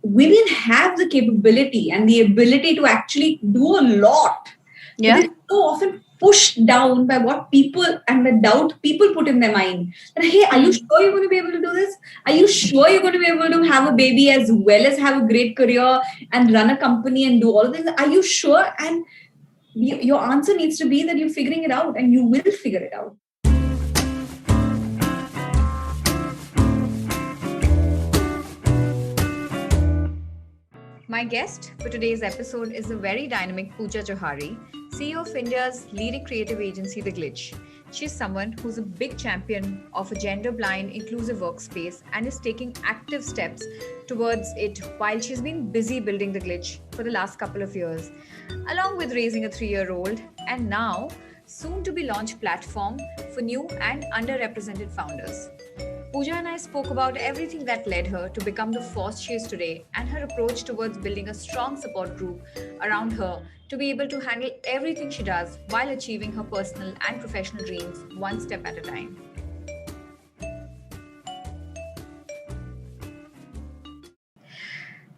women have the capability and the ability to actually do a lot. Yeah. But it's so often pushed down by what people and the doubt people put in their mind. That, hey, are you sure you're going to be able to do this? Are you sure you're going to be able to have a baby as well as have a great career and run a company and do all of this? Are you sure? And your answer needs to be that you're figuring it out and you will figure it out. My guest for today's episode is the very dynamic Pooja Jauhari, CEO of India's leading creative agency, The Glitch. She's someone who's a big champion of a gender-blind, inclusive workspace and is taking active steps towards it while she's been busy building The Glitch for the last couple of years, along with raising a 3-year-old and now soon-to-be launched platform for new and underrepresented founders. Pooja and I spoke about everything that led her to become the force she is today and her approach towards building a strong support group around her to be able to handle everything she does while achieving her personal and professional dreams one step at a time.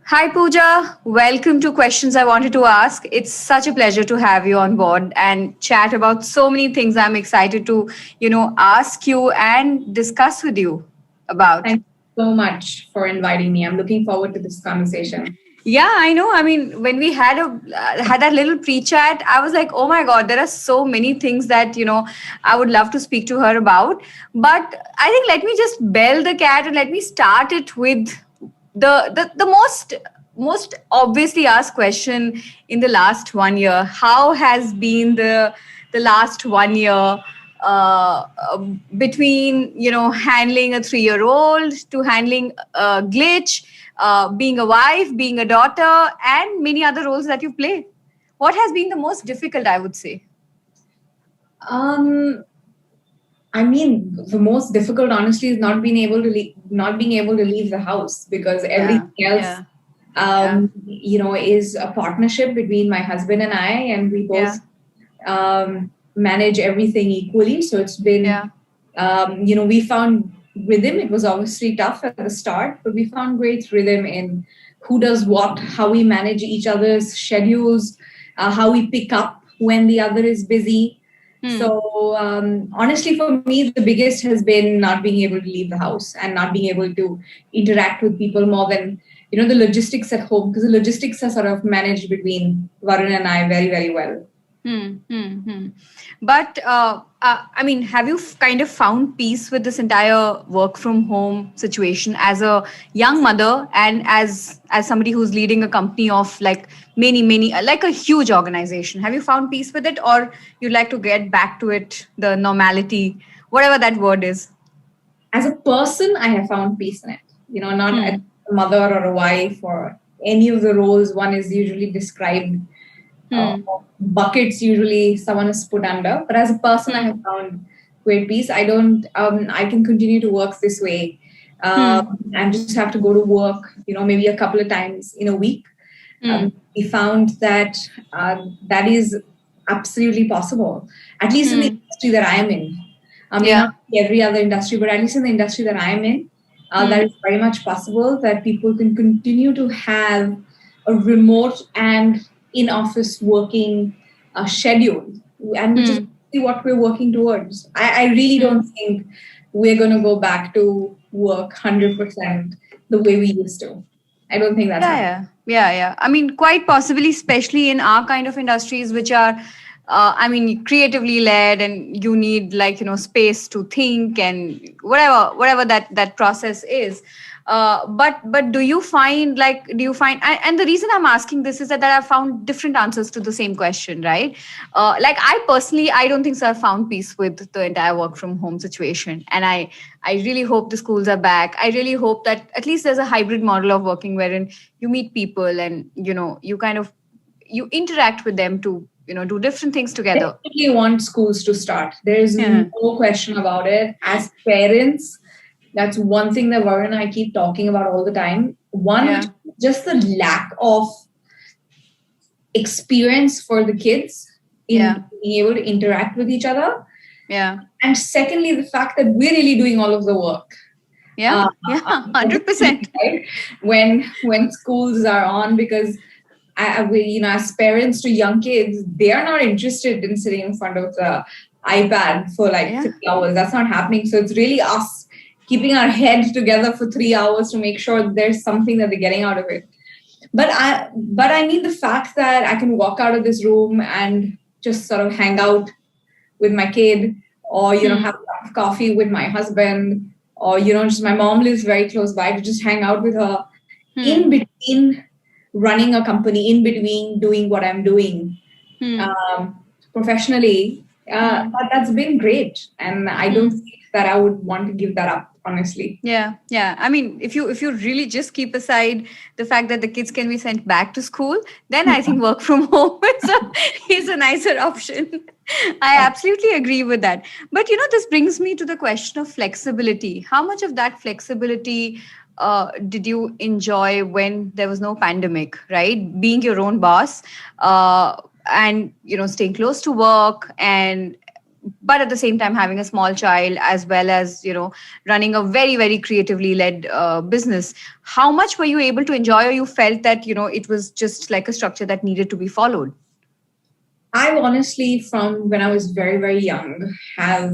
Hi Pooja, welcome to Questions I Wanted to Ask. It's such a pleasure to have you on board and chat about so many things I'm excited to, ask you and discuss with you about. Thank you so much for inviting me. I'm looking forward to this conversation. Yeah, I know. I mean, when we had that little pre-chat, I was like, oh my God, there are so many things that, I would love to speak to her about. But I think let me just bell the cat and let me start it with the most obviously asked question in the last 1 year. How has been the last 1 year between handling a 3-year-old to handling a glitch, being a wife, being a daughter, and many other roles that you play? What has been the most difficult, I would say? I mean, the most difficult, honestly, is not being able to leave the house, because everything else, is a partnership between my husband and I, and we both manage everything equally. So it's been, we found rhythm. It was obviously tough at the start, but we found great rhythm in who does what, how we manage each other's schedules, how we pick up when the other is busy. So honestly, for me, the biggest has been not being able to leave the house and not being able to interact with people more than, the logistics at home, because the logistics are sort of managed between Varun and I very, very well. But I mean, have you kind of found peace with this entire work from home situation as a young mother and as somebody who's leading a company of like many, like a huge organization? Have you found peace with it, or you'd like to get back to it, the normality, whatever that word is? As a person, I have found peace in it. Not as a mother or a wife or any of the roles one is usually described. Buckets usually someone is put under, but as a person I have found great peace. I can continue to work this way and just have to go to work maybe a couple of times in a week. We found that that is absolutely possible, at least in the industry that I am in. Not every other industry, but at least in the industry that I am in, that is very much possible, that people can continue to have a remote and in-office working schedule, and which is what we're working towards. I really don't think we're going to go back to work 100% the way we used to. I don't think that's happening. Yeah. I mean, quite possibly, especially in our kind of industries, which are, creatively led, and you need space to think and whatever that process is. But do you find, and the reason I'm asking this is that I've found different answers to the same question, right? I personally, I don't think so I've found peace with the entire work from home situation. And I really hope the schools are back. I really hope that at least there's a hybrid model of working wherein you meet people and, you interact with them to, do different things together. I definitely want schools to start. There is no question about it. As parents, that's one thing that Varun and I keep talking about all the time. One, just the lack of experience for the kids in being able to interact with each other. Yeah. And secondly, the fact that we're really doing all of the work. Yeah. Yeah. 100%. right? When schools are on, because as parents to young kids, they are not interested in sitting in front of the iPad for like Yeah. 3 hours. That's not happening. So it's really us keeping our heads together for 3 hours to make sure there's something that they're getting out of it. But I mean, the fact that I can walk out of this room and just sort of hang out with my kid, or have a cup of coffee with my husband, or just my mom lives very close by, to just hang out with her in between running a company, in between doing what I'm doing professionally. That's been great, and I don't think that I would want to give that up, honestly. Yeah, yeah. I mean, if you really just keep aside the fact that the kids can be sent back to school, then I think work from home is a nicer option. I absolutely agree with that. But this brings me to the question of flexibility. How much of that flexibility did you enjoy when there was no pandemic, right? Being your own boss, and staying close to work, and but at the same time having a small child, as well as running a very, very creatively led business. How much were you able to enjoy, or you felt that it was just like a structure that needed to be followed? I honestly, from when I was very, very young, have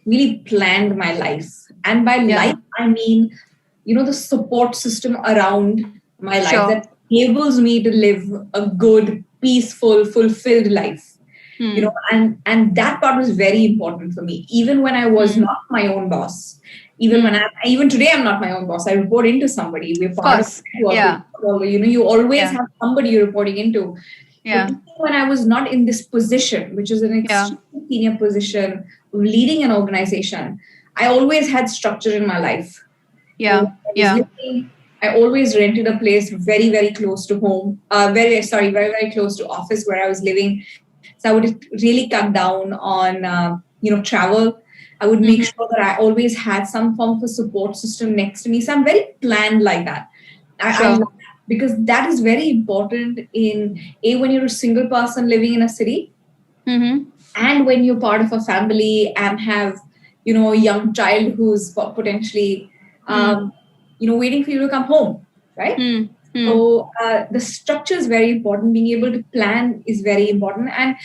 really planned my life. And by life, I mean, the support system around my life that enables me to live a good, peaceful, fulfilled life. And that part was very important for me. Even when I was not my own boss, even today, I'm not my own boss. I report into somebody. We're part of network. Yeah. You always have somebody you're reporting into. Yeah. But when I was not in this position, which is an extremely senior position, leading an organization, I always had structure in my life. Yeah. I always rented a place very, very close to home. Very, very close to office where I was living. So I would really cut down on travel. I would make sure that I always had some form of a support system next to me. So I'm very planned like that. I love, because that is very important when you're a single person living in a city, and when you're part of a family and have a young child who's potentially waiting for you to come home, right? So the structure is very important. Being able to plan is very important, and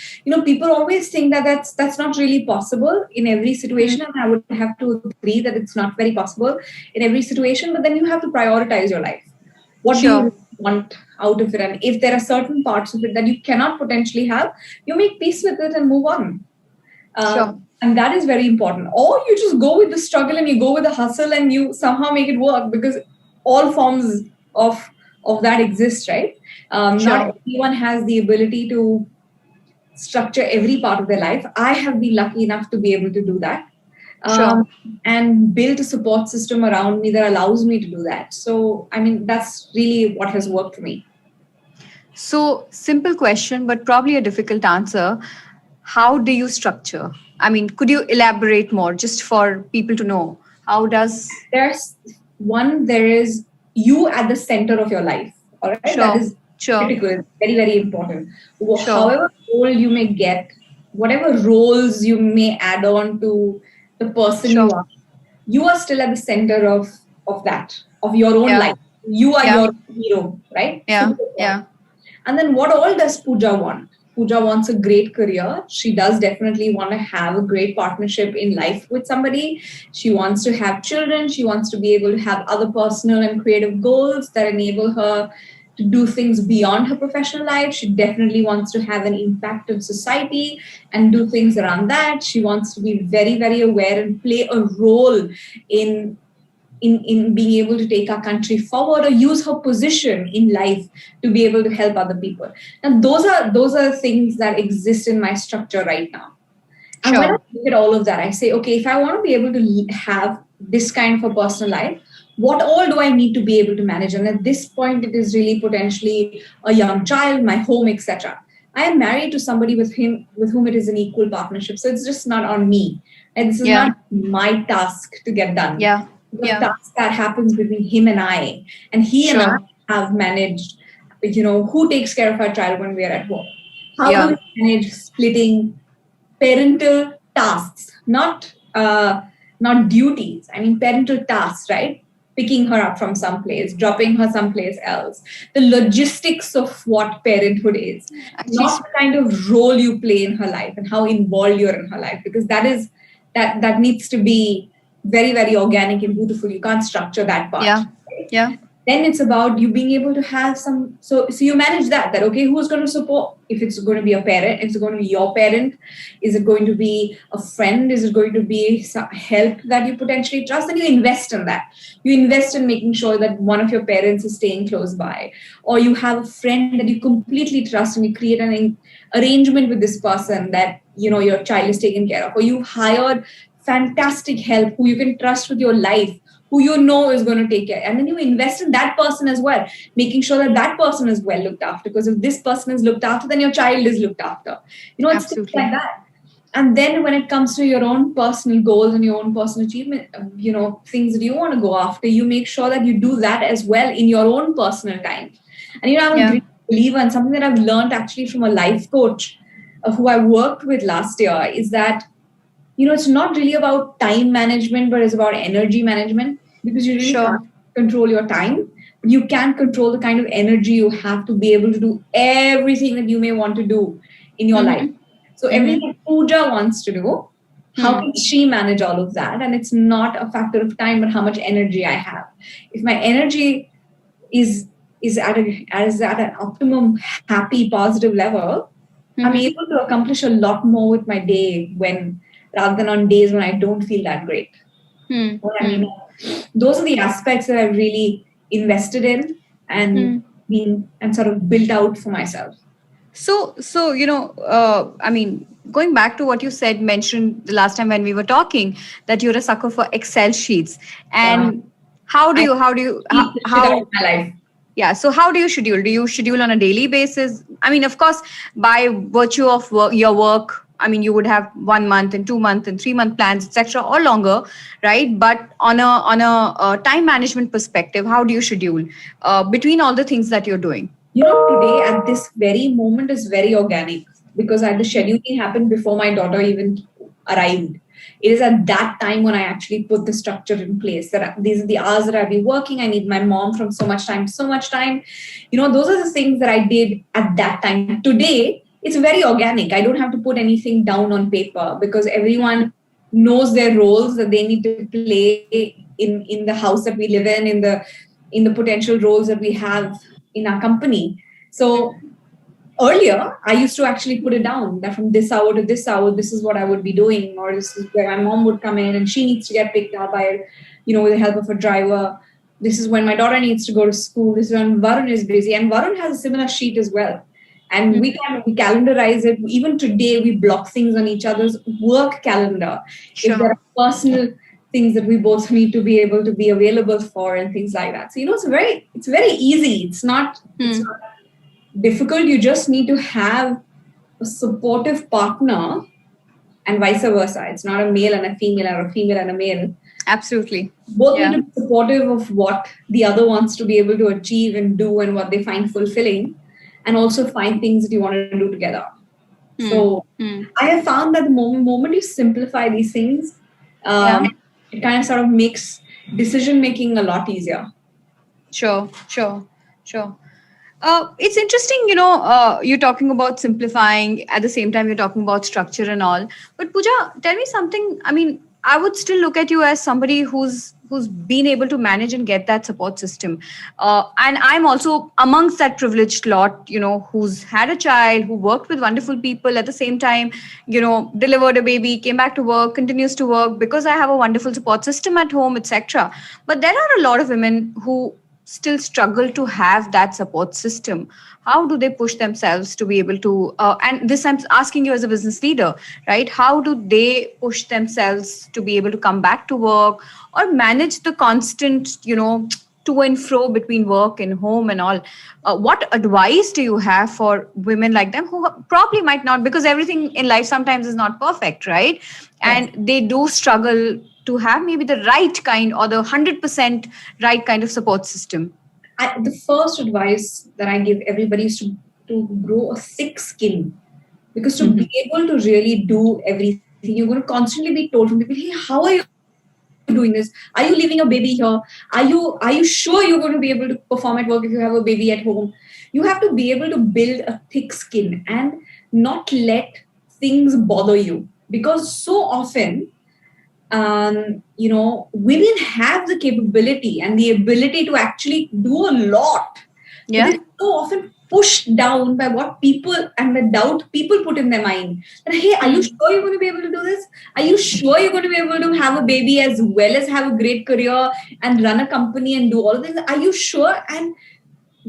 people always think that that's not really possible in every situation, and I would have to agree that it's not very possible in every situation. But then you have to prioritize your life. What do you want out of it? And if there are certain parts of it that you cannot potentially have, you make peace with it and move on. And that is very important. Or you just go with the struggle and you go with the hustle and you somehow make it work, because all forms of that exist, right? Not everyone has the ability to structure every part of their life. I have been lucky enough to be able to do that. And build a support system around me that allows me to do that. So, I mean, that's really what has worked for me. So, simple question, but probably a difficult answer. How do you structure? I mean, could you elaborate more just for people to know? How does... There is you at the center of your life. All right? That is critical. It's very, very important. However role you may get, whatever roles you may add on to the person you are still at the center of that, of your own life. You are your hero, right? And then what all does Pooja want? Pooja wants a great career. She does definitely want to have a great partnership in life with somebody. She wants to have children. She wants to be able to have other personal and creative goals that enable her to do things beyond her professional life. She definitely wants to have an impact on society and do things around that. She wants to be very, very aware and play a role in being able to take our country forward, or use her position in life to be able to help other people. And those are things that exist in my structure right now. And when I look at all of that, I say, okay, if I want to be able to have this kind of a personal life, what all do I need to be able to manage? And at this point, it is really potentially a young child, my home, etc. I am married to somebody with whom it is an equal partnership. So it's just not on me. And this is not my task to get done. The task that happens between him and I. And he and I have managed, who takes care of our child when we are at home. How do we manage splitting parental tasks? Not not duties. I mean, parental tasks, right? Picking her up from someplace, dropping her someplace else. The logistics of what parenthood is, Actually, not the kind of role you play in her life and how involved you're in her life, because that needs to be very, very organic and beautiful. You can't structure that part. yeah, Right? yeah, Then it's about you being able to have some, so you manage that okay, who's going to support? If it's going to be a parent, if it's going to be your parent, is it going to be a friend, is it going to be some help that you potentially trust, and you invest in that. You invest in making sure that one of your parents is staying close by, or you have a friend that you completely trust and you create an arrangement with this person that your child is taken care of, or you hired fantastic help who you can trust with your life, who is going to take care. And then you invest in that person as well, making sure that that person is well looked after. Because if this person is looked after, then your child is looked after. It's things absolutely. like that. And then when it comes to your own personal goals and your own personal achievement, things that you want to go after, you make sure that you do that as well in your own personal time. And I'm a Yeah. great believer, and something that I've learned actually from a life coach who I worked with last year is that it's not really about time management, but it's about energy management, because you really Sure. can't control your time. But you can control the kind of energy you have to be able to do everything that you may want to do in your life. Mm-hmm. So Mm-hmm. everything Pooja wants to do, how Hmm. can she manage all of that? And it's not a factor of time, but how much energy I have. If my energy is is at an optimum, happy, positive level, I'm Mm-hmm. able to accomplish a lot more with my day rather than on days when I don't feel that great. Hmm. What I Hmm. mean, those are the aspects that I've really invested in and Hmm. been and sort of built out for myself. So I mean, going back to what you said, mentioned the last time when we were talking, that you're a sucker for Excel sheets, Yeah. and how do you Keep the shit out of how my life. yeah, so how do you schedule? Do you schedule on a daily basis? I mean, of course, by virtue of your work, I mean, you would have 1 month and 2 month and 3 month plans, etc., or longer, right? But on a time management perspective, how do you schedule between all the things that you're doing? Today at this very moment is very organic, because the scheduling happened before my daughter even arrived. It is at that time when I actually put the structure in place, that these are the hours that I'll be working. I need my mom from so much time to so much time. Those are the things that I did at that time. Today, it's very organic. I don't have to put anything down on paper, because everyone knows their roles that they need to play in the house that we live in the potential roles that we have in our company. So earlier, I used to actually put it down that from this hour to this hour, this is what I would be doing, or this is where my mom would come in and she needs to get picked up by, with the help of a driver. This is when my daughter needs to go to school. This is when Varun is busy, and Varun has a similar sheet as well. And we calendarize it. Even today, we block things on each other's work calendar. If there Sure. are personal things that we both need to be able to be available for, and things like that. So it's very easy. It's not Hmm. difficult. You just need to have a supportive partner, and vice versa. It's not a male and a female, or a female and a male. Absolutely. Both need Yeah. to be supportive of what the other wants to be able to achieve and do, and what they find fulfilling, and also find things that you want to do together. Hmm. So Hmm. I have found that the moment you simplify these things, Yeah. it kind of sort of makes decision making a lot easier. Sure. Sure. Sure. It's interesting, you're talking about simplifying. At the same time, you're talking about structure and all. But Pooja, tell me something. I mean, I would still look at you as somebody who's been able to manage and get that support system. And I'm also amongst that privileged lot, who's had a child, who worked with wonderful people at the same time, delivered a baby, came back to work, continues to work because I have a wonderful support system at home, etc. But there are a lot of women who still struggle to have that support system. How do they push themselves to be able to and this I'm asking you as a business leader, right? How do they push themselves to be able to come back to work or manage the constant to and fro between work and home and all? What advice do you have for women like them who probably might not, because everything in life sometimes is not perfect, right? Yes. And they do struggle to have maybe the right kind or the 100% right kind of support system. The first advice that I give everybody is to grow a thick skin, because to Mhm. be able to really do everything, you're going to constantly be told from people, hey, how are you going to do this? doing this? Are you leaving a baby here? Are you sure you're going to be able to perform at work if you have a baby at home? You have to be able to build a thick skin and not let things bother you, because so often women have the capability and the ability to actually do a lot, but Yeah. they're so often pushed down by what people and the doubt people put in their mind. That, hey, are you sure you're going to be able to do this? Are you sure you're going to be able to have a baby as well as have a great career and run a company and do all of things? Are you sure? And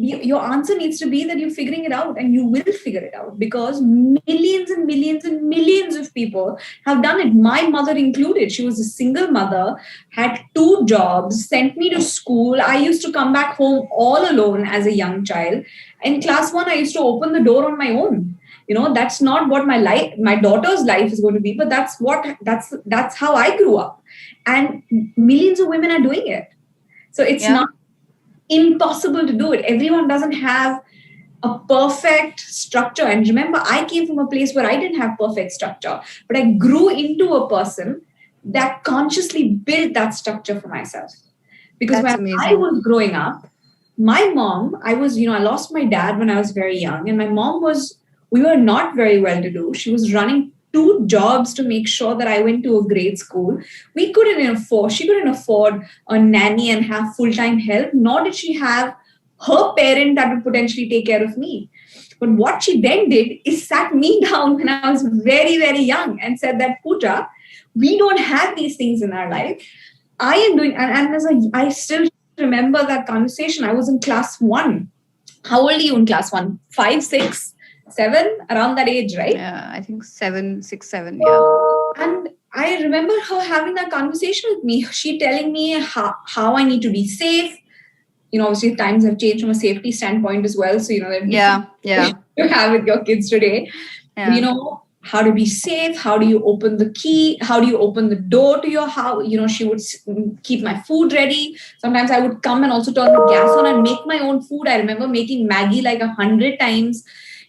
your answer needs to be that you're figuring it out, and you will figure it out, because millions and millions and millions of people have done it, my mother included. She was a single mother, had 2 jobs, sent me to school. I used to come back home all alone as a young child. In class 1, I used to open the door on my own. That's not what my daughter's life is going to be, but that's how I grew up. And millions of women are doing it. So it's not impossible to do it. Everyone doesn't have a perfect structure. And remember, I came from a place where I didn't have perfect structure, but I grew into a person that consciously built that structure for myself. Because That's when I amazing. was growing up, my mom, I lost my dad when I was very young, and my mom we were not very well to do. She was running 2 jobs to make sure that I went to a great school. She couldn't afford a nanny and have full-time help, nor did she have her parent that would potentially take care of me. But what she then did is sat me down when I was very, very young and said that, Pooja, we don't have these things in our life. I am doing, and I still remember that conversation. I was in class 1. How old are you in class 1? 5, 6, 7, around that age, right? Yeah, I think 7, 6, 7. Yeah. And I remember her having that conversation with me. She telling me how I need to be safe. Obviously times have changed from a safety standpoint as well. So, there are different you have with your kids today. Yeah. How to be safe, how do you open the key, how do you open the door to your house. She would keep my food ready. Sometimes I would come and also turn the gas on and make my own food. I remember making Maggie like 100 times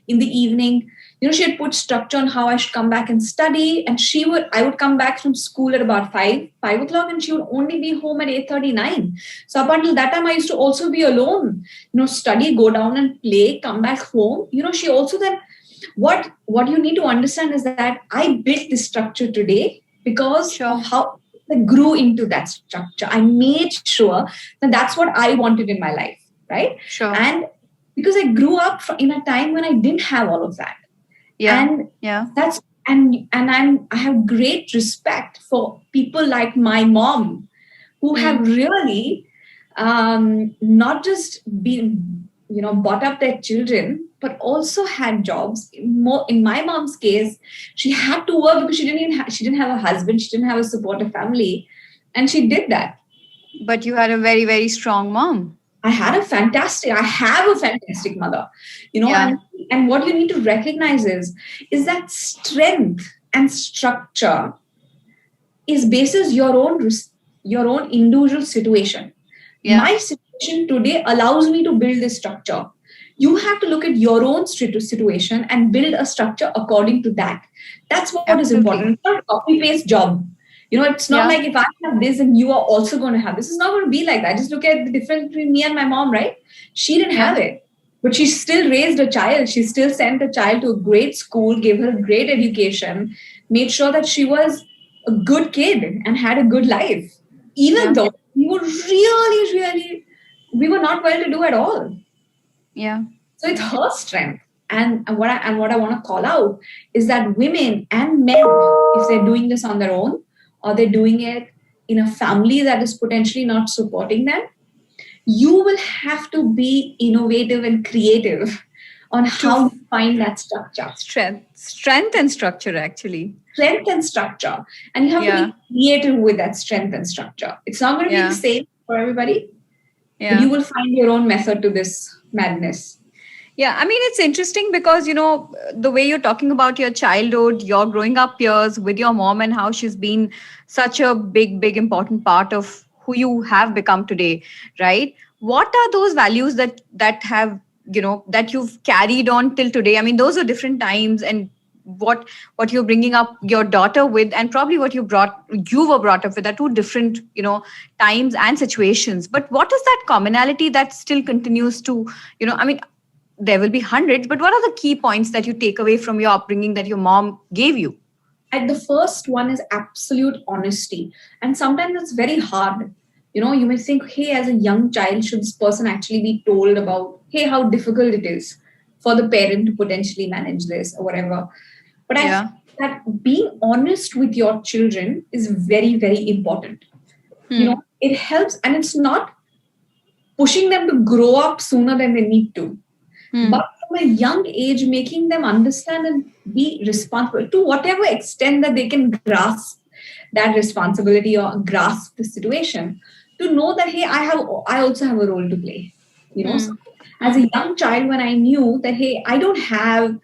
in the evening. She had put structure on how I should come back and study. And I would come back from school at about 5 o'clock, and she would only be home at 8:39. So up until that time, I used to also be alone, study, go down and play, come back home. She also then, what you need to understand is that I built this structure today because of how I grew into that structure. I made sure that that's what I wanted in my life, right? Sure. And because I grew up in a time when I didn't have all of that. And that's I have great respect for people like my mom, who have really not just been brought up their children, but also had jobs. In my mom's case, she had to work because she didn't have a husband, she didn't have a supportive family, and she did that. But you had a very, very strong mom. I have a fantastic mother, and what you need to recognize is that strength and structure is basis your own individual situation. My situation today allows me to build this structure. You have to look at your own situation and build a structure according to that. That's what is important. It's not a copy-paste job. It's not like if I have this and you are also going to have this. It's not going to be like that. Just look at the difference between me and my mom, right? She didn't have it, but she still raised a child. She still sent a child to a great school, gave her a great education, made sure that she was a good kid and had a good life. Even though we were we were not well to do at all. Yeah. So it's her strength. And what I want to call out is that women and men, if they're doing this on their own, or they're doing it in a family that is potentially not supporting them, you will have to be innovative and creative on how you find that structure. Strength and structure, actually. Strength and structure. And you have to be creative with that strength and structure. It's not going to be the same for everybody, but you will find your own method to this madness. Yeah, I mean, it's interesting because, the way you're talking about your childhood, your growing up years with your mom, and how she's been such a big, big, important part of who you have become today, right? What are those values that have, that you've carried on till today? I mean, those are different times and what you're bringing up your daughter with, and probably what you were brought up with, are two different, times and situations. But what is that commonality that still continues to, I mean, there will be hundreds, but what are the key points that you take away from your upbringing that your mom gave you? And the first one is absolute honesty. And sometimes it's very hard. You may think, hey, as a young child, should this person actually be told about, hey, how difficult it is for the parent to potentially manage this or whatever. But I Yeah. think that being honest with your children is very, very important. It helps, and it's not pushing them to grow up sooner than they need to. But from a young age, making them understand and be responsible to whatever extent that they can grasp that responsibility or grasp the situation, to know that, hey, I also have a role to play. So as a young child, when I knew that, hey, I don't have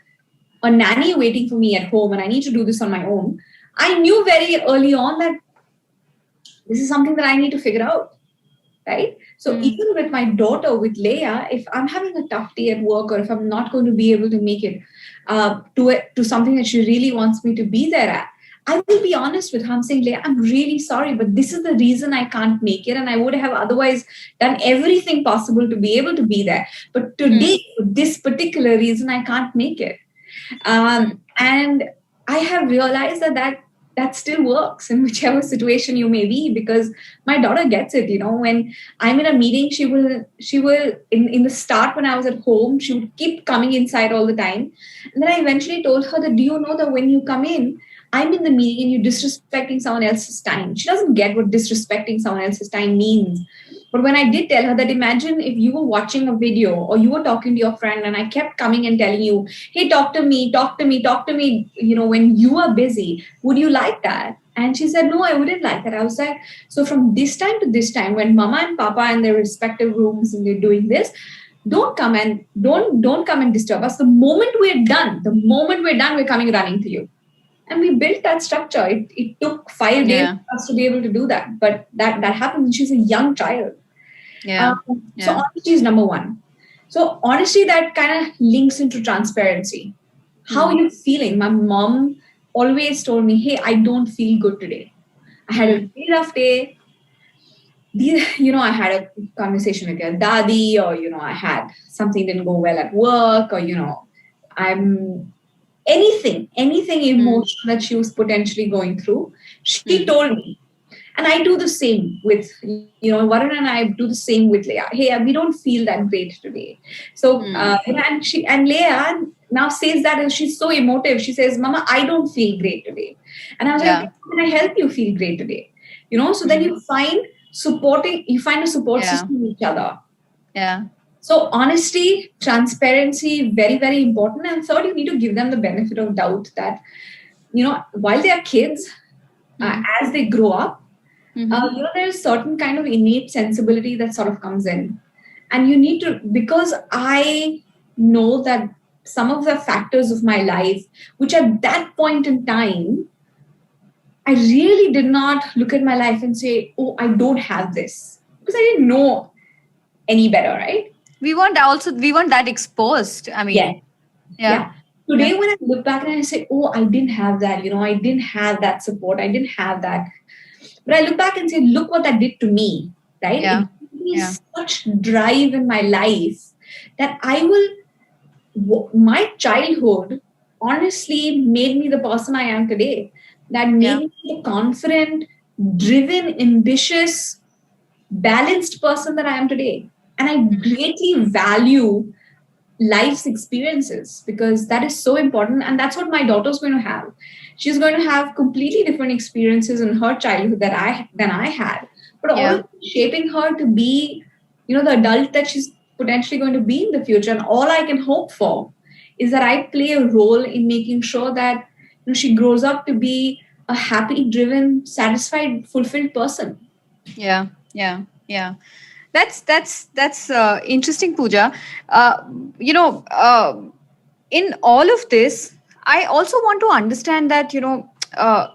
a nanny waiting for me at home and I need to do this on my own, I knew very early on that this is something that I need to figure out. Right? So even with my daughter, with Leia, if I'm having a tough day at work, or if I'm not going to be able to make it to something that she really wants me to be there at, I will be honest with her. I'm saying, Leia, I'm really sorry, but this is the reason I can't make it. And I would have otherwise done everything possible to be able to be there. But today, for this particular reason, I can't make it. And I have realized that still works in whichever situation you may be, because my daughter gets it. When I'm in a meeting, she will in the start, when I was at home, she would keep coming inside all the time. And then I eventually told her that, do you know that when you come in, I'm in the meeting and you're disrespecting someone else's time. She doesn't get what disrespecting someone else's time means. But when I did tell her that, imagine if you were watching a video or you were talking to your friend and I kept coming and telling you, hey, talk to me, when you are busy, would you like that? And she said, no, I wouldn't like that. I was like, so from this time to this time, when mama and papa in their respective rooms and they're doing this, don't come and disturb us. The moment we're done, we're coming running to you. And we built that structure. It took 5 days for us to be able to do that. But that happened when she's a young child. So honesty is number one. So honesty, that kind of links into transparency. How are you feeling? My mom always told me, hey, I don't feel good today. I had a really rough day. I had a conversation with your daddy, or, I had something didn't go well at work, or, I'm anything emotional that she was potentially going through. She told me. And I do the same with, Varun and I do the same with Leia. Hey, we don't feel that great today. So, and Leia now says that, and she's so emotive. She says, Mama, I don't feel great today. And I was like, how can I help you feel great today? So then you find a support system in each other. Yeah. So honesty, transparency, very, very important. And third, you need to give them the benefit of doubt that, while they are kids, as they grow up, there's certain kind of innate sensibility that sort of comes in. And you need to, because I know that some of the factors of my life, which at that point in time, I really did not look at my life and say, oh, I don't have this. Because I didn't know any better, right? We weren't that exposed. I mean, yeah. Today, when I look back and I say, oh, I didn't have that, I didn't have that support. I didn't have that. But I look back and say, look what that did to me, right? Yeah. It gave me such drive in my life that my childhood honestly made me the person I am today. That made me the confident, driven, ambitious, balanced person that I am today. And I greatly value life's experiences, because that is so important. And that's what my daughter's going to have. She's going to have completely different experiences in her childhood than I had, but all shaping her to be, the adult that she's potentially going to be in the future. And all I can hope for is that I play a role in making sure that she grows up to be a happy, driven, satisfied, fulfilled person. Yeah. That's interesting, Pooja. In all of this, I also want to understand that,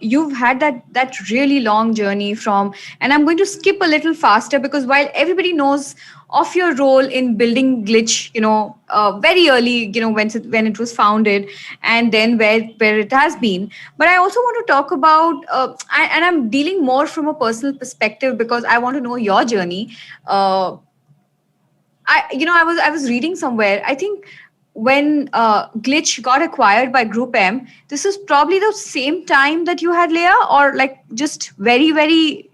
you've had that really long journey from, and I'm going to skip a little faster because while everybody knows of your role in building Glitch, very early, when it was founded, and then where it has been. But I also want to talk about, and I'm dealing more from a personal perspective because I want to know your journey. I was reading somewhere. I think when Glitch got acquired by Group M, this is probably the same time that you had Leah, or like just very, very,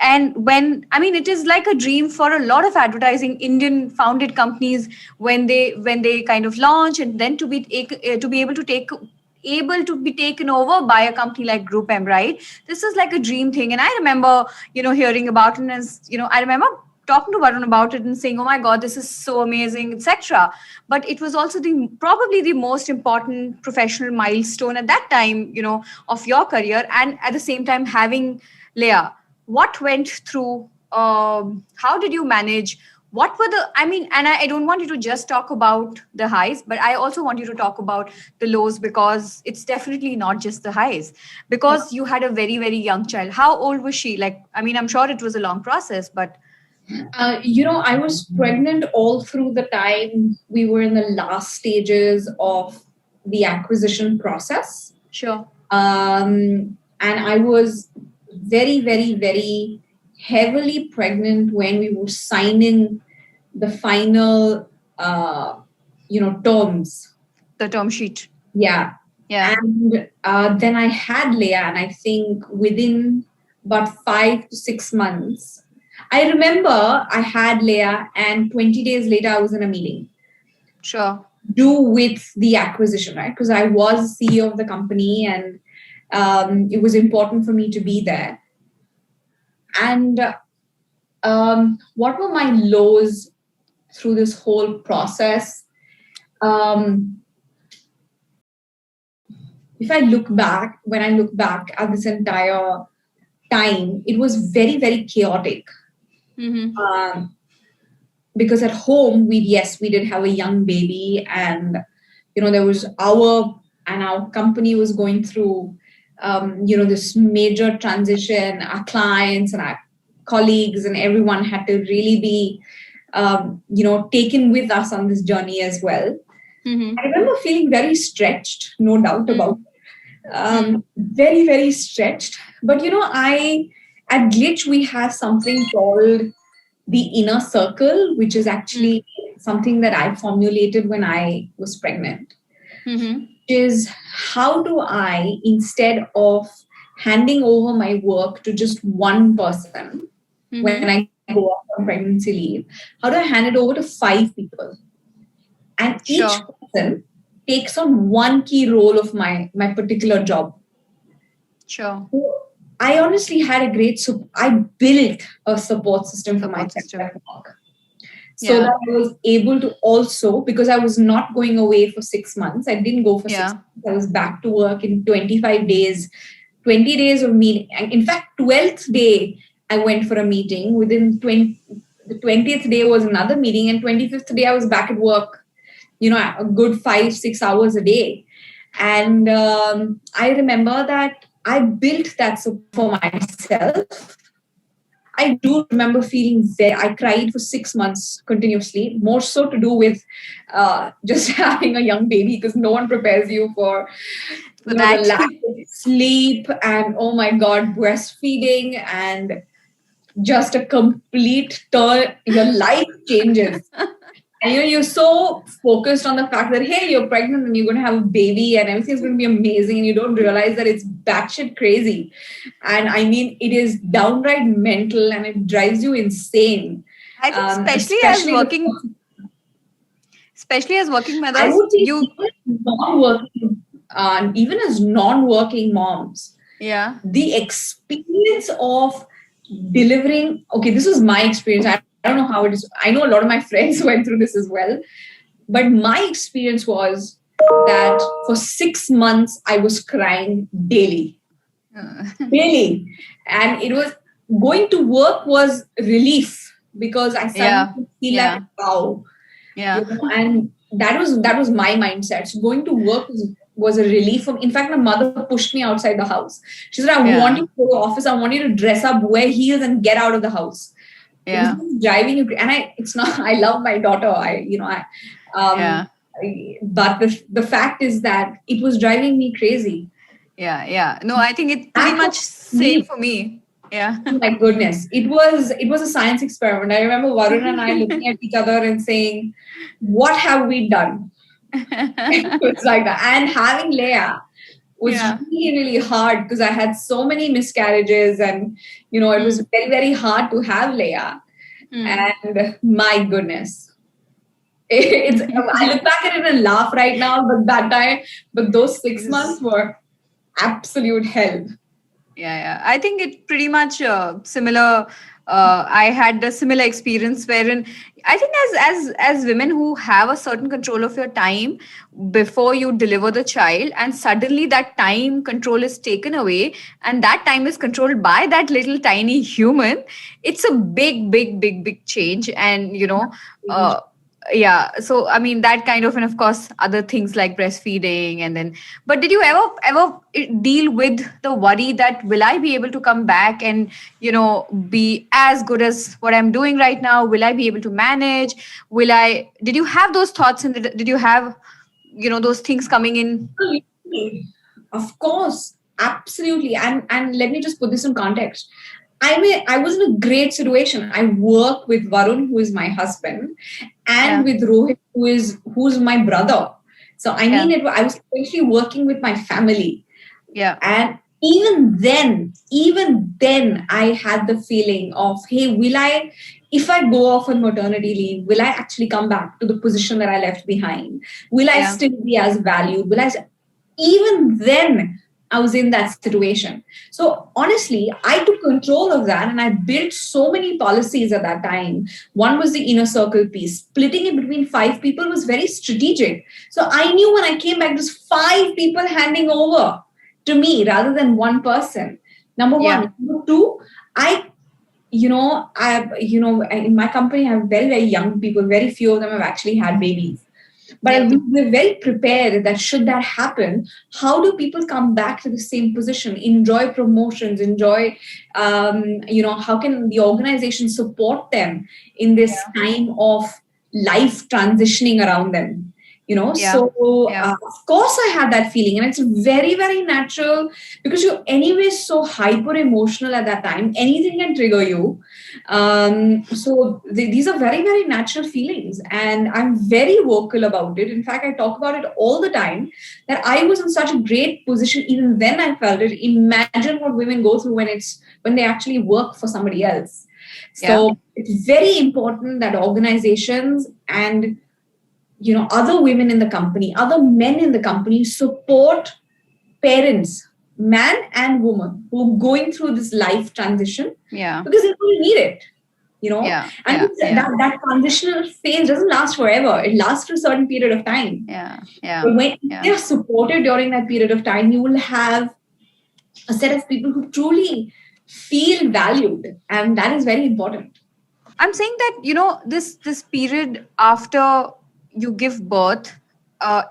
and when, I mean, it is like a dream for a lot of advertising Indian founded companies when they kind of launch, and then to be able to be taken over by a company like Group M, right? This is like a dream thing. And I remember, hearing about it, as I remember talking to Varun about it and saying, "Oh my God, this is so amazing," etc. But it was also the probably the most important professional milestone at that time, of your career, and at the same time having Leah. What went through? How did you manage? What were the? I mean, and I don't want you to just talk about the highs, but I also want you to talk about the lows, because it's definitely not just the highs. Because you had a very, very young child. How old was she? Like, I mean, I'm sure it was a long process, but I was pregnant all through the time we were in the last stages of the acquisition process. sure. And I was very, very, very heavily pregnant when we were signing the final, terms. The term sheet. Yeah. Yeah. And then I had Leah, and I think within about 5 to 6 months, I remember I had Leah, and 20 days later, I was in a meeting. Sure. Do with the acquisition, right? Because I was CEO of the company, and it was important for me to be there. And what were my lows through this whole process? If I look back, when I look back at this entire time, it was very, very chaotic. Mm-hmm. Because at home, we did have a young baby, and there was our company was going through this major transition. Our clients and our colleagues and everyone had to really be taken with us on this journey as well. Mm-hmm. I remember feeling very stretched, no doubt about it. Very, very stretched. But at Glitch we have something called the inner circle, which is actually something that I formulated when I was pregnant. Mm-hmm. Is how do I, instead of handing over my work to just one person when I go off on pregnancy leave, how do I hand it over to 5 people? And each person takes on one key role of my particular job. Sure. So I honestly had a I built a support system for myself at work. So that I was able to also, because I was not going away for 6 months, I didn't go for 6 months. I was back to work in 25 days, 20 days of meeting. In fact, 12th day, I went for a meeting. Within the 20th day was another meeting, and 25th day, I was back at work, a good 5-6 hours a day. And I remember that I built that for myself. I do remember feeling I cried for 6 months continuously, more so to do with just having a young baby, because no one prepares you for the lack of sleep and, oh my God, breastfeeding, and just a complete turn. Your life changes. And you're so focused on the fact that, hey, you're pregnant and you're going to have a baby and everything's going to be amazing, and you don't realize that it's batshit crazy. And I mean, it is downright mental, and it drives you insane. I think especially as working mothers, I would say even as non-working moms, the experience of delivering. Okay, this was my experience. I don't know how it is. I know a lot of my friends went through this as well. But my experience was that for 6 months, I was crying daily. Daily. And it was, going to work was relief, because I suddenly feel like, wow. Yeah. And that was my mindset. So going to work was was a relief for me. In fact, my mother pushed me outside the house. She said, I want you to go to office. I want you to dress up, wear heels, and get out of the house. Yeah. It's driving you. And it's not, I love my daughter. But the fact is that it was driving me crazy. Yeah. No, I think it's pretty much same for me. Yeah. Oh my goodness. It was a science experiment. I remember Varun and I looking at each other and saying, what have we done? It's like that. And having Leia was really, really hard because I had so many miscarriages, and it was very, very hard to have Leia. And my goodness. I look back at it and laugh right now, but those 6 months were absolute hell. Yeah. I think it pretty much similar. I had a similar experience wherein I think as women who have a certain control of your time before you deliver the child, and suddenly that time control is taken away, and that time is controlled by that little tiny human, it's a big change. And so I mean that kind of, and of course other things like breastfeeding. And then, but did you ever deal with the worry that will I be able to come back and be as good as what I'm doing right now? Will I be able to manage? Did you have those thoughts, and did you have those things coming in? Of course, absolutely. And let me just put this in context. I was in a great situation. I work with Varun, who is my husband, and with Rohit, who's my brother. So I mean, I was essentially working with my family. Yeah. And even then, I had the feeling of, hey, if I go off on maternity leave, will I actually come back to the position that I left behind? Will I still be as valued? Even then, I was in that situation. So honestly, I took control of that, and I built so many policies at that time. One was the inner circle piece. Splitting it between 5 people was very strategic. So I knew when I came back, there's 5 people handing over to me rather than one person. Number one. Number two, in my company, I have very, very young people. Very few of them have actually had babies. But we're very prepared that should that happen, how do people come back to the same position, enjoy promotions, how can the organization support them in this time of life transitioning around them? Of course I had that feeling, and it's very, very natural because you're anyway so hyper emotional at that time. Anything can trigger you. These are very, very natural feelings, and I'm very vocal about it. In fact, I talk about it all the time, that I was in such a great position. Even then I felt it. Imagine what women go through when they actually work for somebody else. So it's very important that organizations and other women in the company, other men in the company support parents, man and woman, who are going through this life transition. Because they really need it. That transitional phase doesn't last forever. It lasts for a certain period of time. But when they're supported during that period of time, you will have a set of people who truly feel valued, and that is very important. I'm saying that this period after you give birth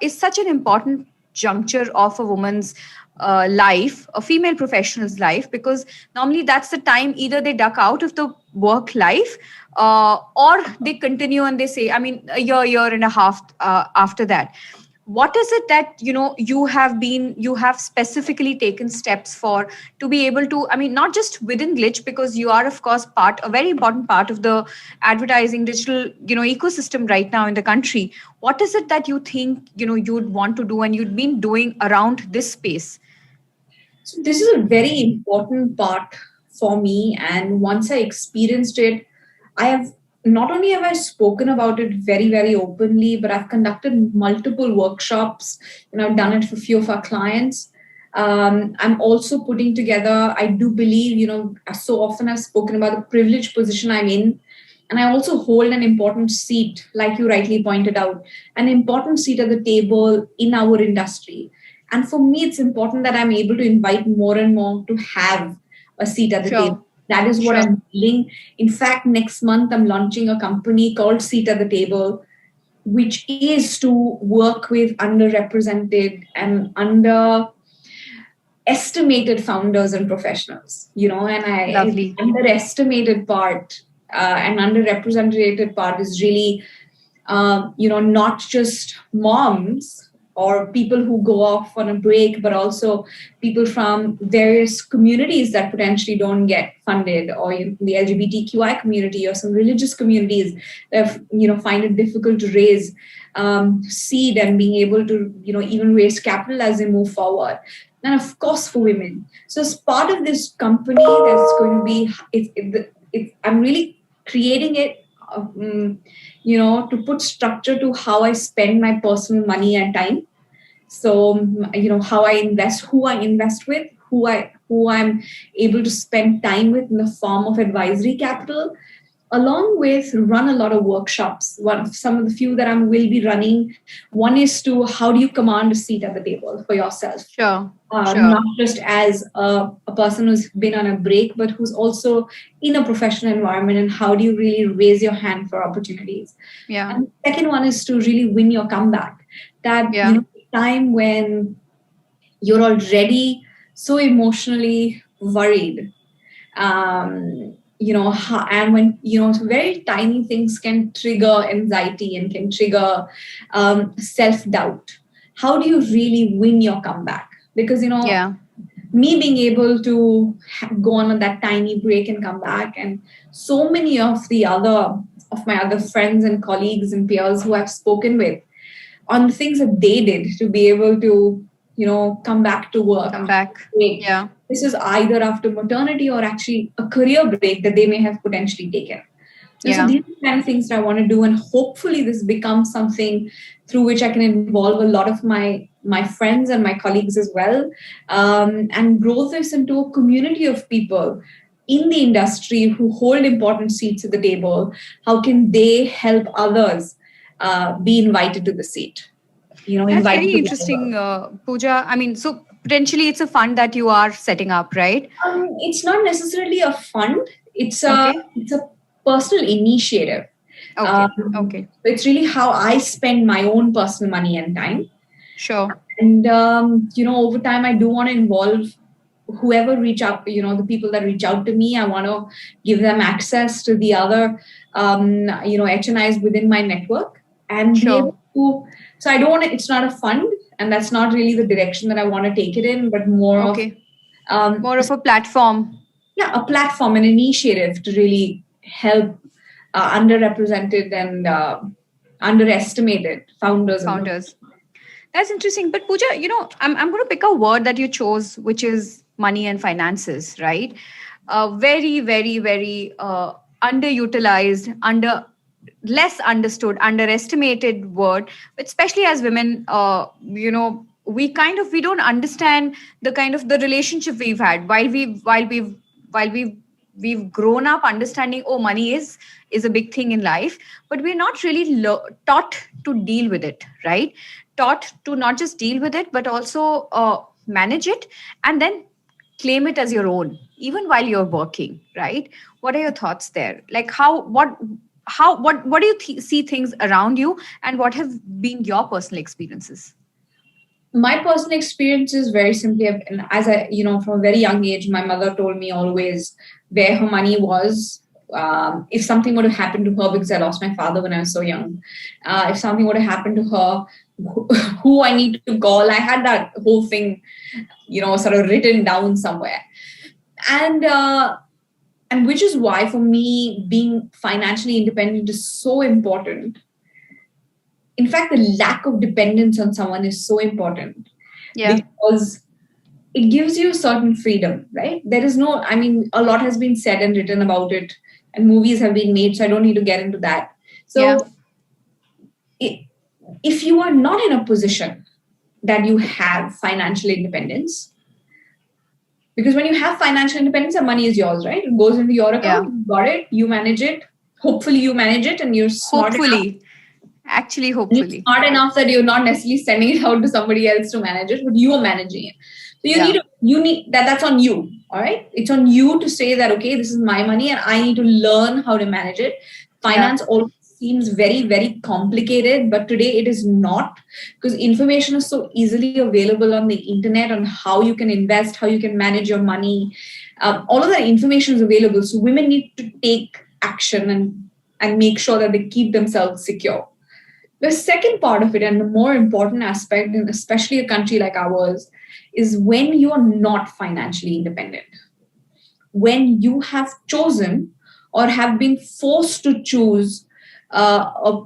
is such an important juncture of a woman's life, a female professional's life, because normally that's the time either they duck out of the work life or they continue and they say, I mean, a year and a half after that. What is it that you have specifically taken steps for to be able to, I mean, not just within Glitch, because you are of course a very important part of the advertising digital ecosystem right now in the country. What is it that you think you'd want to do and you'd been doing around this space? So this is a very important part for me, and once I experienced it, not only have I spoken about it very, very openly, but I've conducted multiple workshops, and I've done it for a few of our clients. I'm also putting together, I do believe, so often I've spoken about the privileged position I'm in, and I also hold an important seat, like you rightly pointed out, an important seat at the table in our industry. And for me, it's important that I'm able to invite more and more to have a seat at the table. That is what I'm doing. In fact, next month, I'm launching a company called Seat at the Table. which is to work with underrepresented and underestimated founders and professionals, and Lovely. the underestimated part and underrepresented part is really, not just moms or people who go off on a break, but also people from various communities that potentially don't get funded, or the LGBTQI community or some religious communities that find it difficult to raise seed and being able to even raise capital as they move forward. And of course for women. So as part of this company, there's going to be I'm really creating it, to put structure to how I spend my personal money and time. So how I invest, who I invest with, who I'm able to spend time with in the form of advisory capital, along with run a lot of workshops. Some of the few that I will be running, one is to how do you command a seat at the table for yourself. Sure. Not just as a person who's been on a break, but who's also in a professional environment, and how do you really raise your hand for opportunities. Yeah. And the second one is to really win your comeback. That time when you're already so emotionally worried, and when very tiny things can trigger anxiety and can trigger self-doubt. How do you really win your comeback? Because me being able to go on that tiny break and come back, and so many of my other friends and colleagues and peers who I've spoken with on the things that they did to be able to come back to work. Yeah. This is either after maternity or actually a career break that they may have potentially taken. So these are the kind of things that I want to do, and hopefully this becomes something through which I can involve a lot of my friends and my colleagues as well, and grow this into a community of people in the industry who hold important seats at the table. How can they help others be invited to the seat? That's very interesting, Pooja. I mean, so potentially it's a fund that you are setting up, right? It's not necessarily a fund. It's a personal initiative. Okay. It's really how I spend my own personal money and time. Sure. And over time, I do want to involve whoever reach out. The people that reach out to me, I want to give them access to the other, HNIs within my network, and be able to. So I don't want to. It's not a fund, and that's not really the direction that I want to take it in, but more of a platform. Yeah, a platform, an initiative to really help underrepresented and underestimated founders. That's interesting. But Pooja, I'm going to pick a word that you chose, which is money and finances, right? Very, very, very underutilized, less understood, underestimated word, especially as women. We don't understand the relationship we've had while we've grown up understanding, money is a big thing in life, but we're not really taught to deal with it, right? Taught to not just deal with it, but also manage it, and then claim it as your own, even while you're working, right? What are your thoughts there? Like what do you see things around you, and what have been your personal experiences? My personal experience is very simply, as I, from a very young age, my mother told me always where her money was. If something were to happen to her, because I lost my father when I was so young, if something were to happen to her, who I need to call, I had that whole thing, sort of written down somewhere. And which is why for me, being financially independent is so important. In fact, the lack of dependence on someone is so important, because it gives you certain freedom, right? There is no, a lot has been said and written about it, and movies have been made, so I don't need to get into that. So if you are not in a position that you have financial independence, because when you have financial independence, the money is yours, right? It goes into your account, you got it, you manage it. Hopefully you manage it, and you're smart enough. Hopefully. You're smart enough that you're not necessarily sending it out to somebody else to manage it, but you are managing it. So you need that's on you. All right. It's on you to say that, okay, this is my money and I need to learn how to manage it. Finance always seems very, very complicated, but today it is not, because information is so easily available on the internet on how you can invest, how you can manage your money. All of that information is available. So women need to take action and make sure that they keep themselves secure. The second part of it, and the more important aspect, and especially a country like ours, is when you are not financially independent, when you have chosen or have been forced to choose a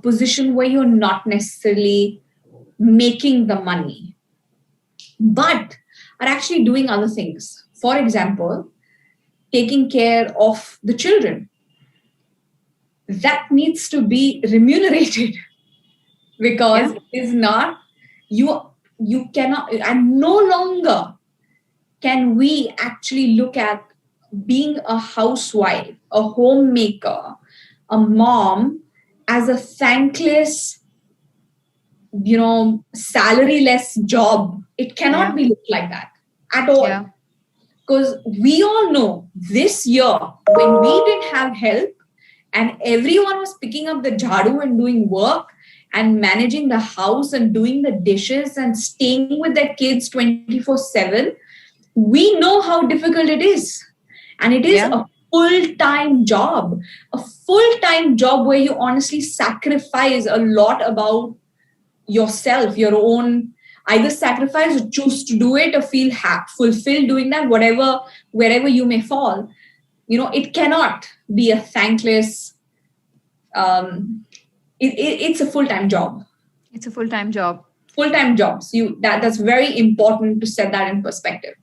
position where you're not necessarily making the money, but are actually doing other things. For example, taking care of the children. That needs to be remunerated because it is not, you cannot, and no longer can we actually look at being a housewife, a homemaker, a mom as a thankless, salary-less job. It cannot be looked like that at all. Because we all know this year, when we didn't have help and everyone was picking up the jhadu and doing work and managing the house and doing the dishes and staying with their kids 24/7, we know how difficult it is. And it is a full-time job, where you honestly sacrifice a lot about yourself, your own, either sacrifice or choose to do it or feel fulfilled doing that, wherever you may fall. It cannot be a thankless, it's a full-time job. It's a full-time job. Full-time jobs. That's very important to set that in perspective.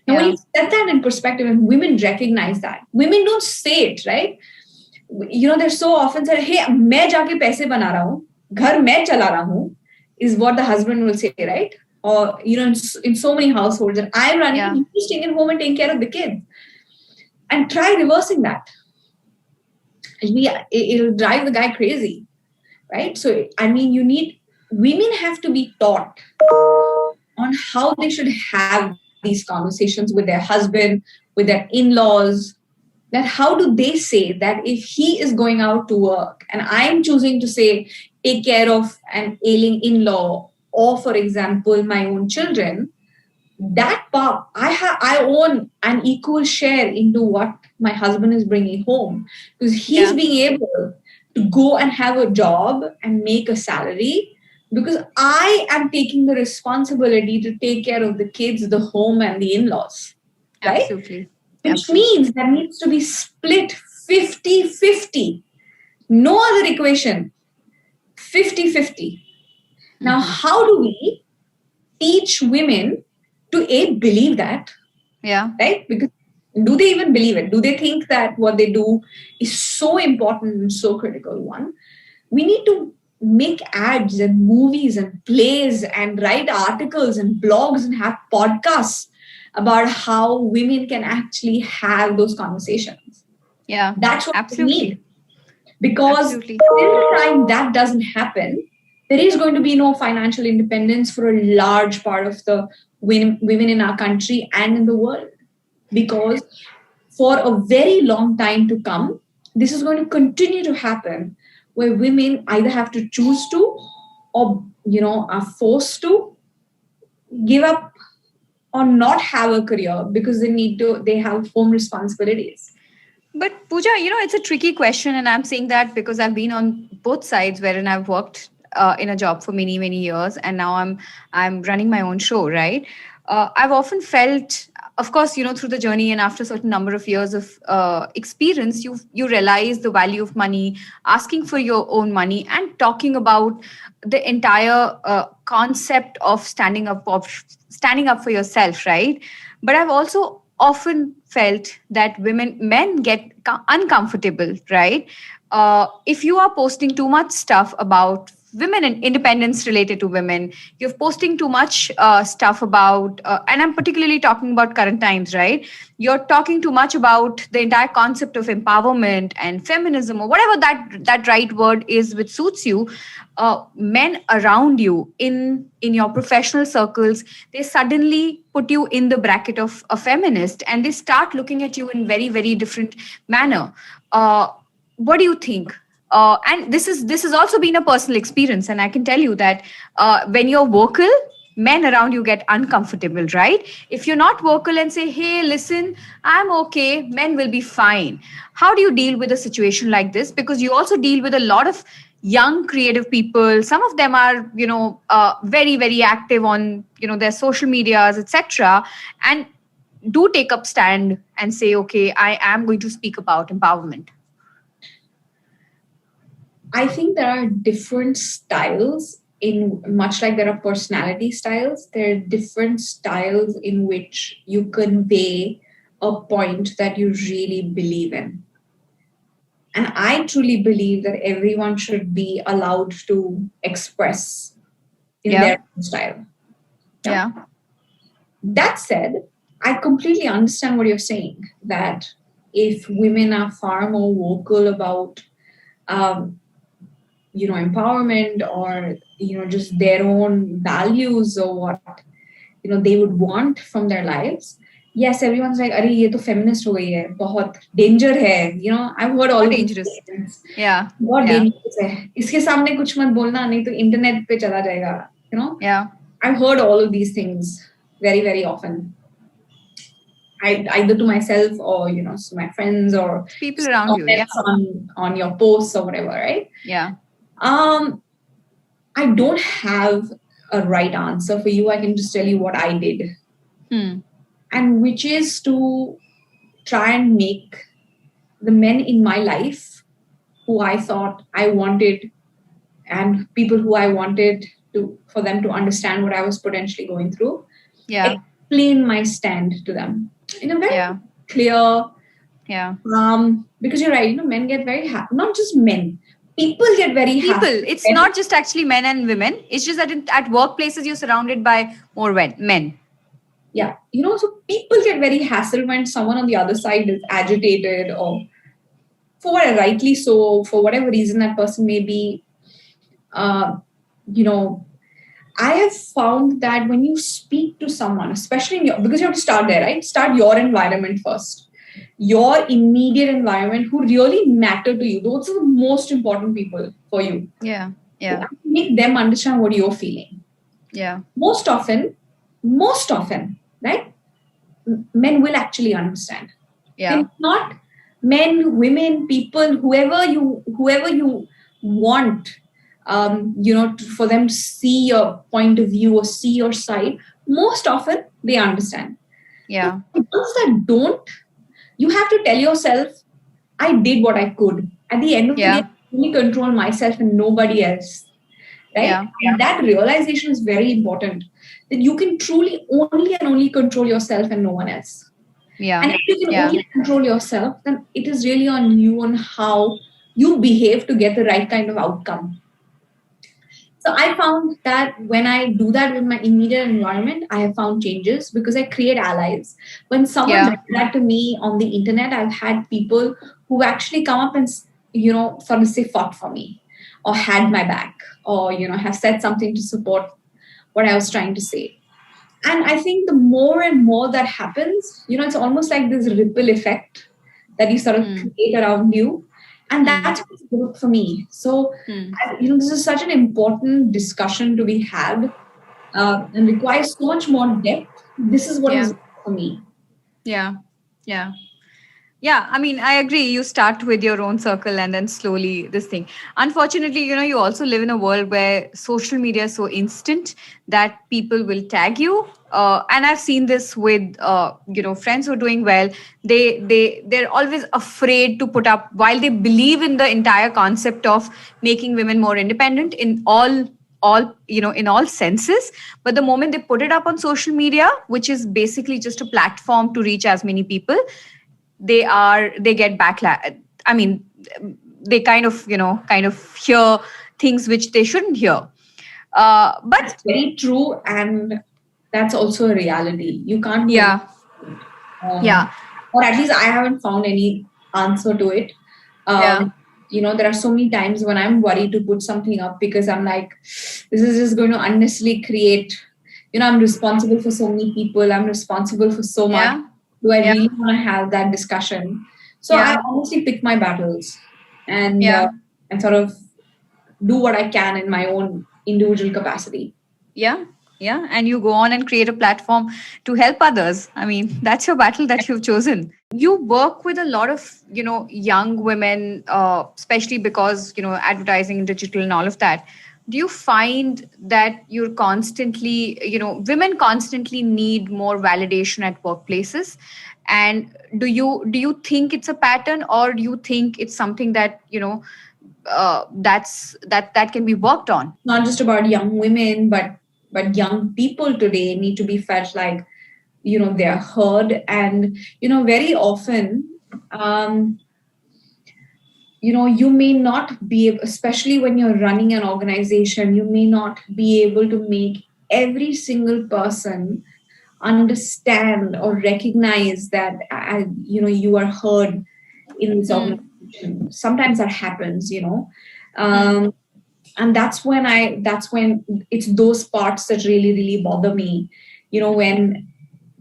Now, when you set that in perspective and women recognize that, women don't say it, right? They're so often said, hey, मैं जाके पैसे बना रहा हूँ, घर मैं चला रहा हूँ, is what the husband will say, right? Or, in so many households, and I'm running, you're staying at home and taking care of the kids. And try reversing that. It'll drive the guy crazy, right? So, women have to be taught on how they should have these conversations with their husband, with their in-laws, that how do they say that if he is going out to work and I'm choosing to say, take care of an ailing in-law, or for example, my own children, that part, I own an equal share into what my husband is bringing home, because he's being able to go and have a job and make a salary, because I am taking the responsibility to take care of the kids, the home, and the in-laws. Right? Absolutely. Which means that needs to be split 50-50. No other equation. 50-50. Now, how do we teach women to believe that? Right? Because do they even believe it? Do they think that what they do is so important and so critical? One, we need to make ads and movies and plays and write articles and blogs and have podcasts about how women can actually have those conversations. That's what we need. Because till the time that doesn't happen, there is going to be no financial independence for a large part of the women in our country and in the world. Because for a very long time to come, this is going to continue to happen, where women either have to choose to, or are forced to give up or not have a career because they have home responsibilities. But Pooja, it's a tricky question, and I'm saying that because I've been on both sides, wherein I've worked in a job for many, many years, and now I'm running my own show, right? I've often felt, of course, through the journey and after a certain number of years of experience, you realize the value of money, asking for your own money, and talking about the entire concept of standing up for yourself, right? But I've also often felt that men get uncomfortable, right? If you are posting too much stuff about women and independence related to women, you're posting too much stuff about, and I'm particularly talking about current times, right? You're talking too much about the entire concept of empowerment and feminism, or whatever that right word is which suits you. Men around you in your professional circles, they suddenly put you in the bracket of a feminist, and they start looking at you in very, very different manner. what do you think? And this has also been a personal experience, and I can tell you that when you're vocal, men around you get uncomfortable, right? If you're not vocal and say, "Hey, listen, I'm okay," men will be fine. How do you deal with a situation like this? Because you also deal with a lot of young creative people. Some of them are, very very active on, their social medias, etc., and do take up stand and say, "Okay, I am going to speak about empowerment." I think there are different styles in, much like there are personality styles, there are different styles in which you convey a point that you really believe in. And I truly believe that everyone should be allowed to express in their own style. Yeah. That said, I completely understand what you're saying, that if women are far more vocal about empowerment, or just their own values, or what they would want from their lives, yes, everyone's like, "Arey, ye to feminist ho gayi hai, bahut danger hai." I've heard all More of these dangerous. things. Yeah. बहुत Yeah. dangerous है, इसके सामने कुछ मत बोलना, नहीं तो internet पे चला जाएगा. Yeah. I've heard all of these things very very often, either to myself, or to my friends, or People around you. Yeah. comments on your posts or whatever, right? Yeah. I don't have a right answer for you. I can just tell you what I did, and which is to try and make the men in my life who I thought I wanted, and people who I wanted for them to understand what I was potentially going through, explain my stand to them in a very clear, because you're right, men get very happy. Not just men, people get very happy. It's not just actually men and women. It's just that at workplaces you're surrounded by more men. Yeah, so people get very hassled when someone on the other side is agitated, or rightly so, for whatever reason that person may be. I have found that when you speak to someone, especially because you have to start there, right? Start your environment first. Your immediate environment, who really matter to you. Those are the most important people for you. Yeah. Make them understand what you're feeling. Yeah. Most often, right? Men will actually understand. Yeah. If not, men, women, people, whoever you want, for them to see your point of view or see your side, most often they understand. Yeah. But those that don't, you have to tell yourself, I did what I could. At the end of the day, I only control myself and nobody else. Right? Yeah. And that realization is very important, that you can truly only and only control yourself and no one else. Yeah. And if you can only control yourself, then it is really on you, on how you behave to get the right kind of outcome. So I found that when I do that with my immediate environment, I have found changes because I create allies. When someone does that to me on the internet, I've had people who actually come up and, sort of say, fought for me, or had my back, or, have said something to support what I was trying to say. And I think the more and more that happens, it's almost like this ripple effect that you sort of create around you. And that's what's good for me. So, this is such an important discussion to be had, and requires so much more depth. This is what is good for me. Yeah. Yeah, I mean, I agree. You start with your own circle and then slowly this thing. Unfortunately, you also live in a world where social media is so instant that people will tag you. And I've seen this with, friends who are doing well. They're always afraid to put up, while they believe in the entire concept of making women more independent in all in all senses, but the moment they put it up on social media, which is basically just a platform to reach as many people, they get backlash. I mean, they kind of hear things which they shouldn't hear. But that's very true, and that's also a reality. You can't. Or at least I haven't found any answer to it. There are so many times when I'm worried to put something up because I'm like, this is just going to unnecessarily create. I'm responsible for so many people. I'm responsible for so much. Do I really want to have that discussion? So I honestly pick my battles. and and sort of do what I can in my own individual capacity. Yeah. Yeah. And you go on and create a platform to help others. I mean, that's your battle that you've chosen. You work with a lot of, young women, especially because, advertising and digital and all of that. Do you find that you're constantly, women constantly need more validation at workplaces? And do you think it's a pattern, or do you think it's something that, that can be worked on? Not just about young women, but young people today need to be felt like, they're heard. And very often, um, you may not be especially when you're running an organization, you may not be able to make every single person understand or recognize that you are heard in this organization. Sometimes that happens, um, and that's when it's those parts that really bother me, when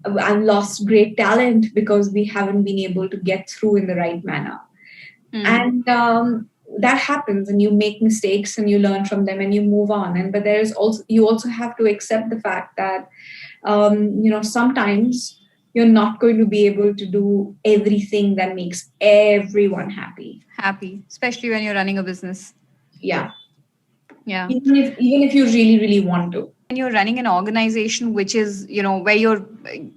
I've lost great talent because we haven't been able to get through in the right manner. And that happens, and you make mistakes and you learn from them and you move on. And but there's also, you also have to accept the fact that sometimes you're not going to be able to do everything that makes everyone Happy, especially when you're running a business. Yeah. Yeah. Even if you really want to. When you're running an organization which is, where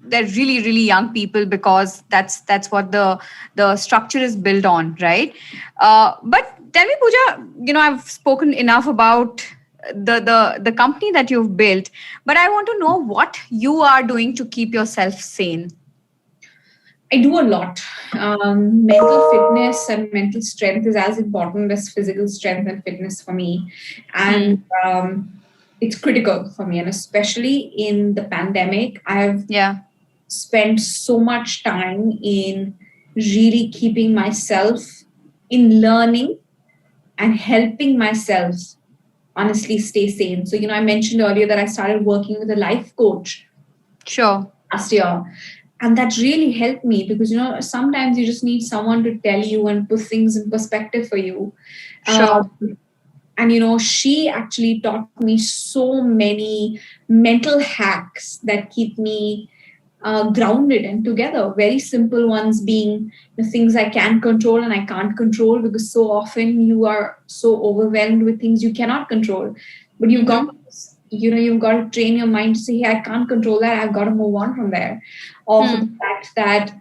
they're really young people, because that's what the structure is built on, right? But tell me, Pooja, I've spoken enough about the company that you've built, but I want to know what you are doing to keep yourself sane. I do a lot. Mental fitness and mental strength is as important as physical strength and fitness for me. And it's critical for me. And especially in the pandemic, I've spent so much time in really keeping myself in learning and helping myself honestly stay sane. So, I mentioned earlier that I started working with a life coach. Sure. Last year. And that really helped me because, sometimes you just need someone to tell you and put things in perspective for you. Sure. And, she actually taught me so many mental hacks that keep me grounded and together. Very simple ones being the things I can control and I can't control, because so often you are so overwhelmed with things you cannot control. But you've got to train your mind to say, hey, I can't control that. I've got to move on from there. Or for the fact that,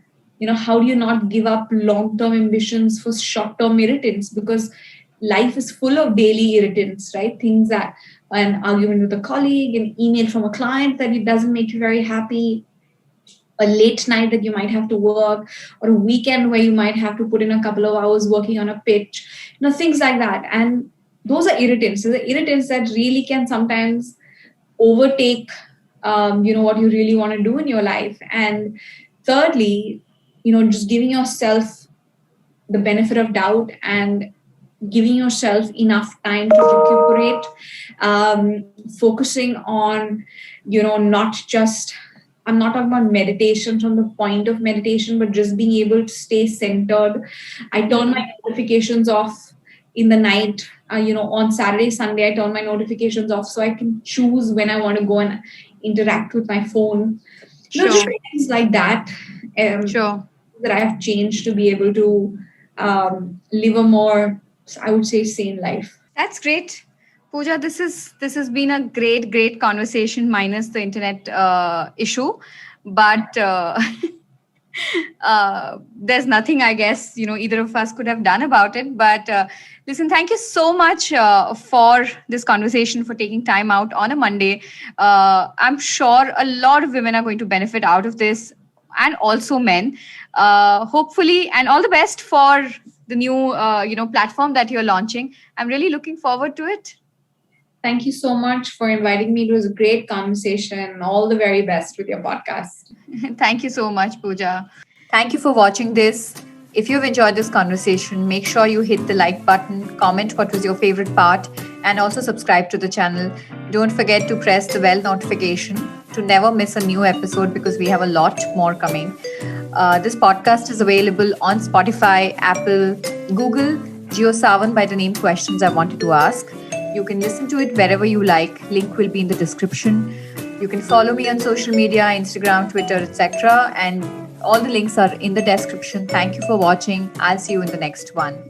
how do you not give up long-term ambitions for short-term irritants? Because life is full of daily irritants, right? Things that an argument with a colleague, an email from a client that it doesn't make you very happy, a late night that you might have to work, or a weekend where you might have to put in a couple of hours working on a pitch, things like that. And those are irritants. So the irritants that really can sometimes overtake, what you really want to do in your life. And thirdly, just giving yourself the benefit of doubt and giving yourself enough time to recuperate, focusing on, not just, I'm not talking about meditation from the point of meditation, but just being able to stay centered. I turn my notifications off in the night. On Saturday, Sunday, I turn my notifications off so I can choose when I want to go and interact with my phone. Just things like that. That I have changed to be able to live a more, I would say, sane life. That's great. Pooja, this has been a great conversation, minus the internet issue, but there's nothing, I guess, either of us could have done about it. But listen, thank you so much for this conversation, for taking time out on a Monday. I'm sure a lot of women are going to benefit out of this, and also men, hopefully. And all the best for the new platform that you're launching. I'm really looking forward to it. Thank you so much for inviting me. It was a great conversation. All the very best with your podcast. Thank you so much, Pooja. Thank you for watching this. If you've enjoyed this conversation, make sure you hit the like button, comment what was your favorite part, and also subscribe to the channel. Don't forget to press the bell notification to never miss a new episode, because we have a lot more coming. This podcast is available on Spotify, Apple, Google, Geo Savan by the name Questions I Wanted to Ask. You can listen to it wherever you like. Link will be in the description. You can follow me on social media, Instagram, Twitter, etc. And all the links are in the description. Thank you for watching. I'll see you in the next one.